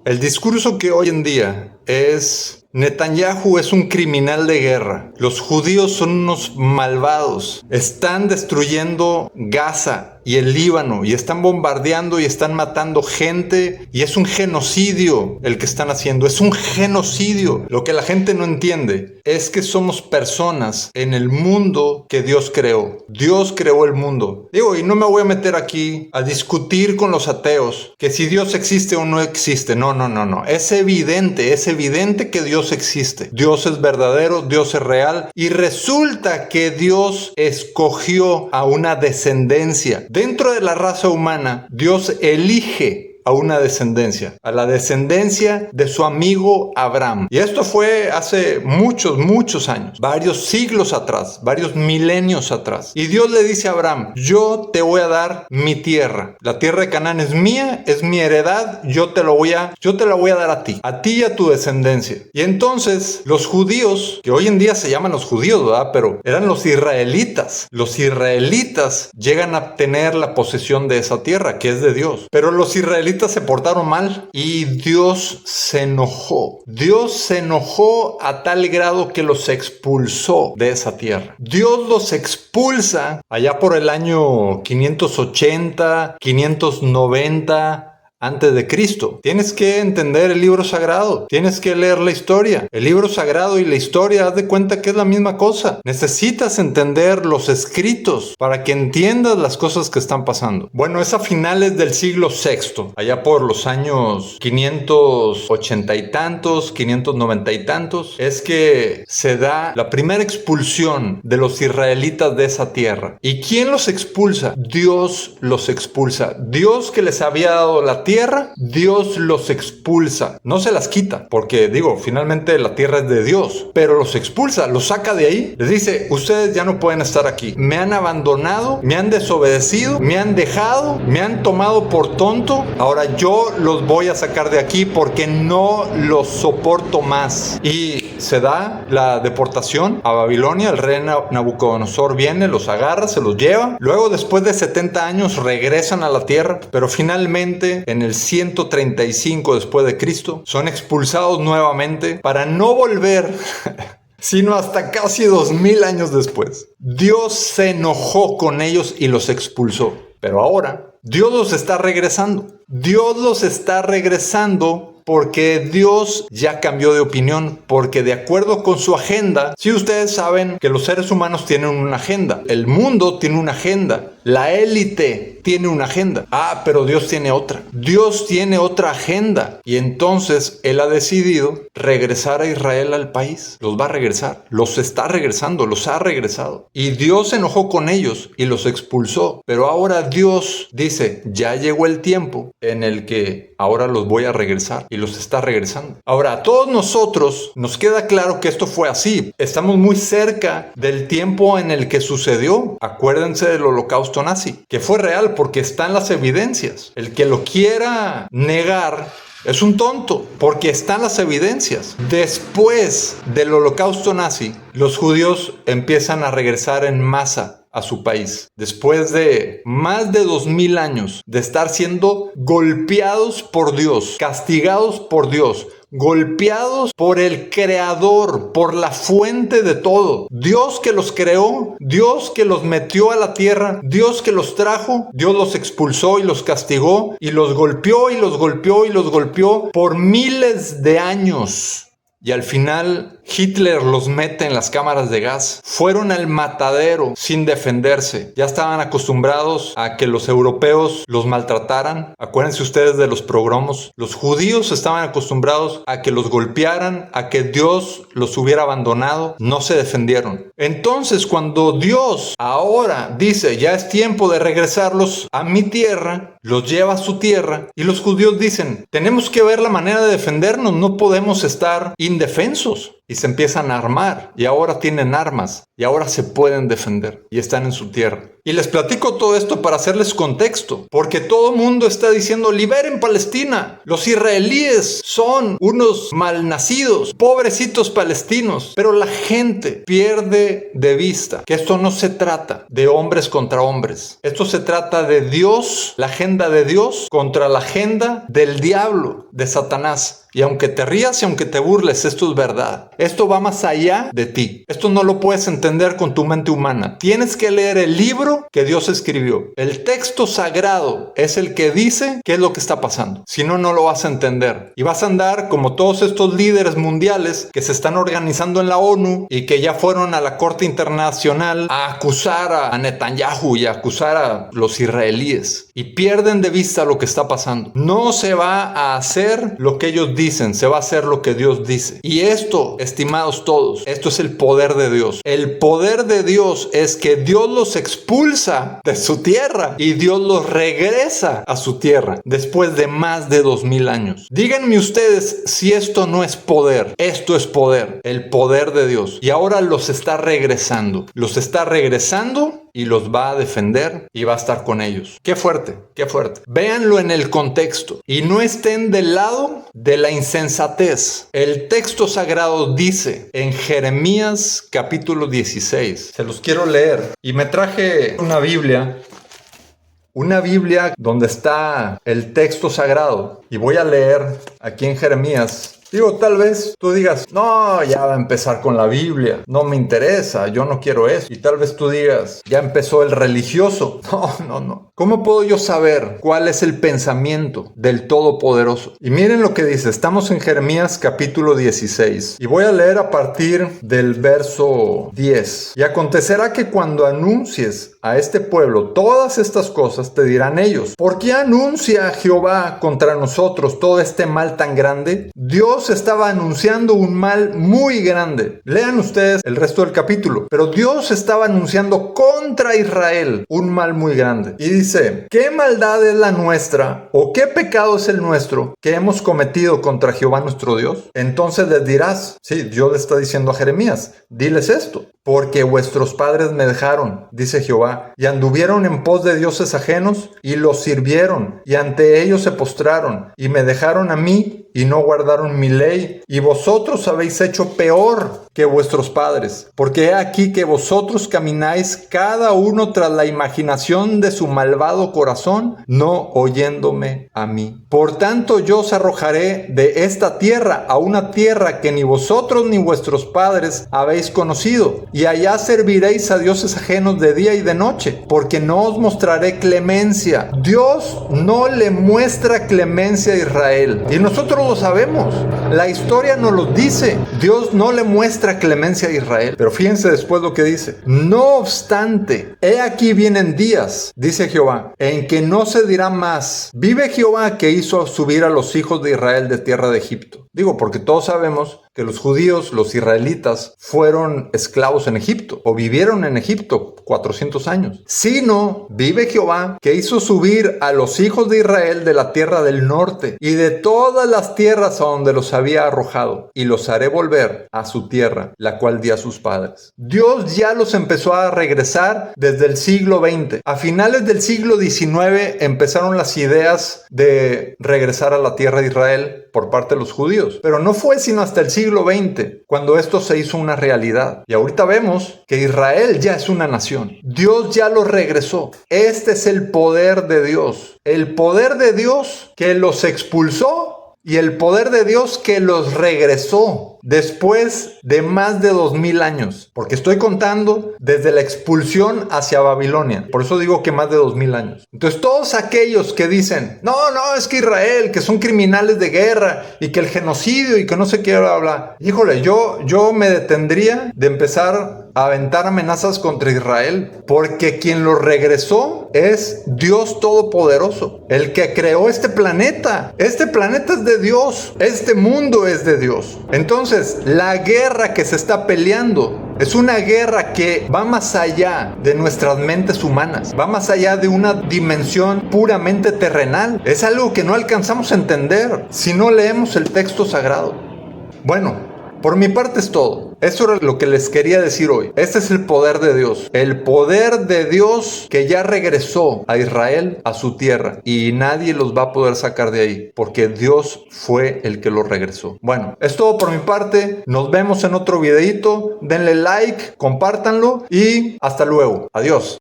El discurso que hoy en día es: Netanyahu es un criminal de guerra, los judíos son unos malvados, están destruyendo Gaza y el Líbano y están bombardeando y están matando gente y es un genocidio el que están haciendo, es un genocidio. Lo que la gente no entiende es que somos personas en el mundo que Dios creó. Dios creó el mundo. Y no me voy a meter aquí a discutir con los ateos que si Dios existe o no existe. No. Es evidente que Dios existe. Dios es verdadero, Dios es real y resulta que Dios escogió a una descendencia. Dentro de la raza humana, Dios elige a una descendencia, a la descendencia de su amigo Abraham. Y esto fue hace muchos años, varios siglos atrás, varios milenios atrás. Y Dios le dice a Abraham: yo te voy a dar mi tierra. La tierra de Canaán es mía, es mi heredad, yo te la voy a dar a ti y a tu descendencia. Y entonces los judíos, que hoy en día se llaman los judíos, ¿verdad? Pero eran los israelitas. Los israelitas llegan a tener la posesión de esa tierra, que es de Dios. Pero los israelitas se portaron mal y Dios se enojó. Dios se enojó a tal grado que los expulsó de esa tierra. Dios los expulsa allá por el año 580, 590 antes de Cristo. Tienes que entender el libro sagrado. Tienes que leer la historia. El libro sagrado y la historia, haz de cuenta que es la misma cosa. Necesitas entender los escritos para que entiendas las cosas que están pasando. Bueno, es a finales del siglo VI, allá por los años 580 y tantos, 590 y tantos, es que se da la primera expulsión de los israelitas de esa tierra. ¿Y quién los expulsa? Dios los expulsa. Dios, que les había dado la tierra, Dios los expulsa. No se las quita, porque finalmente la tierra es de Dios, pero los expulsa, los saca de ahí. Les dice: ustedes ya no pueden estar aquí. Me han abandonado, me han desobedecido, me han dejado, me han tomado por tonto. Ahora yo los voy a sacar de aquí porque no los soporto más. Y se da la deportación a Babilonia. El rey Nabucodonosor viene, los agarra, se los lleva. Luego, después de 70 años, regresan a la tierra, pero finalmente en el 135 después de Cristo son expulsados nuevamente para no volver sino hasta casi 2000 años después. Dios se enojó con ellos y los expulsó. Pero ahora Dios los está regresando. Dios los está regresando porque Dios ya cambió de opinión, porque de acuerdo con su agenda, si ustedes saben que los seres humanos tienen una agenda, el mundo tiene una agenda, la élite tiene una agenda. Pero Dios tiene otra. Dios tiene otra agenda. Y entonces Él ha decidido regresar a Israel al país. Los va a regresar. Los está regresando. Los ha regresado. Y Dios se enojó con ellos y los expulsó. Pero ahora Dios dice: ya llegó el tiempo en el que ahora los voy a regresar. Y los está regresando. Ahora, a todos nosotros nos queda claro que esto fue así. Estamos muy cerca del tiempo en el que sucedió. Acuérdense del holocausto nazi, que fue real porque están las evidencias. El que lo quiera negar es un tonto, porque están las evidencias. Después del holocausto nazi, los judíos empiezan a regresar en masa a su país. Después de más de 2000 años de estar siendo golpeados por Dios, castigados por Dios, golpeados por el creador, por la fuente de todo. Dios que los creó, Dios que los metió a la tierra, Dios que los trajo, Dios los expulsó y los castigó y los golpeó y los golpeó y los golpeó por miles de años. Y al final Hitler los mete en las cámaras de gas. Fueron al matadero sin defenderse. Ya estaban acostumbrados a que los europeos los maltrataran. Acuérdense ustedes de los pogromos. Los judíos estaban acostumbrados a que los golpearan, a que Dios los hubiera abandonado. No se defendieron. Entonces, cuando Dios ahora dice: ya es tiempo de regresarlos a mi tierra, los lleva a su tierra, y los judíos dicen: tenemos que ver la manera de defendernos, no podemos estar indefensos. Y se empiezan a armar, y ahora tienen armas. y ahora se pueden defender y están en su tierra. Y les platico todo esto para hacerles contexto, porque todo el mundo está diciendo: liberen Palestina, los israelíes son unos malnacidos, pobrecitos palestinos. Pero la gente pierde de vista que esto no se trata de hombres contra hombres. Esto se trata de Dios, la agenda de Dios contra la agenda del diablo, de Satanás. Y aunque te rías y aunque te burles, esto es verdad. Esto va más allá de ti. Esto no lo puedes entender con tu mente humana. Tienes que leer el libro que Dios escribió. El texto sagrado es el que dice qué es lo que está pasando. Si no, no lo vas a entender. Y vas a andar como todos estos líderes mundiales que se están organizando en la ONU y que ya fueron a la Corte Internacional a acusar a Netanyahu y a acusar a los israelíes. Y pierden de vista lo que está pasando. No se va a hacer lo que ellos dicen, se va a hacer lo que Dios dice. Y esto, estimados todos, esto es el poder de Dios. El poder de Dios es que Dios los expulsa de su tierra y Dios los regresa a su tierra después de más de 2000 años. Díganme ustedes si esto no es poder. Esto es poder, el poder de Dios. Y ahora los está regresando. Los está regresando y los va a defender y va a estar con ellos. Qué fuerte, qué fuerte. Véanlo en el contexto y no estén del lado de la insensatez. El texto sagrado dice en Jeremías capítulo 16. Se los quiero leer. Y me traje una Biblia donde está el texto sagrado. Y voy a leer aquí en Jeremías. Digo, tal vez tú digas: no, ya va a empezar con la Biblia, no me interesa, yo no quiero eso. Y tal vez tú digas: ya empezó el religioso. No. ¿Cómo puedo yo saber cuál es el pensamiento del Todopoderoso? Y miren lo que dice, estamos en Jeremías capítulo 16. Y voy a leer a partir del verso 10. Y acontecerá que cuando anuncies a este pueblo todas estas cosas, te dirán ellos: ¿por qué anuncia Jehová contra nosotros todo este mal tan grande? Dios estaba anunciando un mal muy grande. Lean ustedes el resto del capítulo. Pero Dios estaba anunciando contra Israel un mal muy grande. Y dice: ¿qué maldad es la nuestra o qué pecado es el nuestro que hemos cometido contra Jehová nuestro Dios? Entonces les dirás, sí, Dios le está diciendo a Jeremías, diles esto: porque vuestros padres me dejaron, dice Jehová, y anduvieron en pos de dioses ajenos y los sirvieron, y ante ellos se postraron, y me dejaron a mí y no guardaron mi ley, y vosotros habéis hecho peor que vuestros padres, porque he aquí que vosotros camináis cada uno tras la imaginación de su malvado corazón, no oyéndome a mí. Por tanto yo os arrojaré de esta tierra a una tierra que ni vosotros ni vuestros padres habéis conocido, y allá serviréis a dioses ajenos de día y de noche, porque no os mostraré clemencia. Dios no le muestra clemencia a Israel, y nosotros lo sabemos, la historia nos lo dice. Dios no le muestra clemencia a Israel. Pero fíjense después lo que dice: no obstante, he aquí vienen días, dice Jehová, en que no se dirá más: vive Jehová que hizo subir a los hijos de Israel de tierra de Egipto. Digo, porque todos sabemos que los judíos, los israelitas, fueron esclavos en Egipto o vivieron en Egipto 400 años. Sino, vive Jehová que hizo subir a los hijos de Israel de la tierra del norte y de todas las tierras a donde los había arrojado, y los haré volver a su tierra, la cual di a sus padres. Dios ya los empezó a regresar desde el siglo XX. A finales del siglo XIX empezaron las ideas de regresar a la tierra de Israel por parte de los judíos. Pero no fue sino hasta el siglo XX cuando esto se hizo una realidad. Y ahorita vemos que Israel ya es una nación. Dios ya los regresó. Este es el poder de Dios. El poder de Dios que los expulsó y el poder de Dios que los regresó después de más de 2000 años. Porque estoy contando desde la expulsión hacia Babilonia. Por eso digo que más de 2000 años. Entonces todos aquellos que dicen: no, es que Israel, que son criminales de guerra y que el genocidio y que no sé qué, bla, bla. Híjole, yo me detendría de empezar a aventar amenazas contra Israel, porque quien los regresó es Dios Todopoderoso, el que creó este planeta. Este planeta es de Dios, este mundo es de Dios. Entonces, la guerra que se está peleando es una guerra que va más allá de nuestras mentes humanas, va más allá de una dimensión puramente terrenal. Es algo que no alcanzamos a entender si no leemos el texto sagrado. Bueno, por mi parte es todo. Eso era lo que les quería decir hoy. Este es el poder de Dios. El poder de Dios que ya regresó a Israel a su tierra. Y nadie los va a poder sacar de ahí. Porque Dios fue el que los regresó. Bueno, es todo por mi parte. Nos vemos en otro videito. Denle like, compártanlo y hasta luego. Adiós.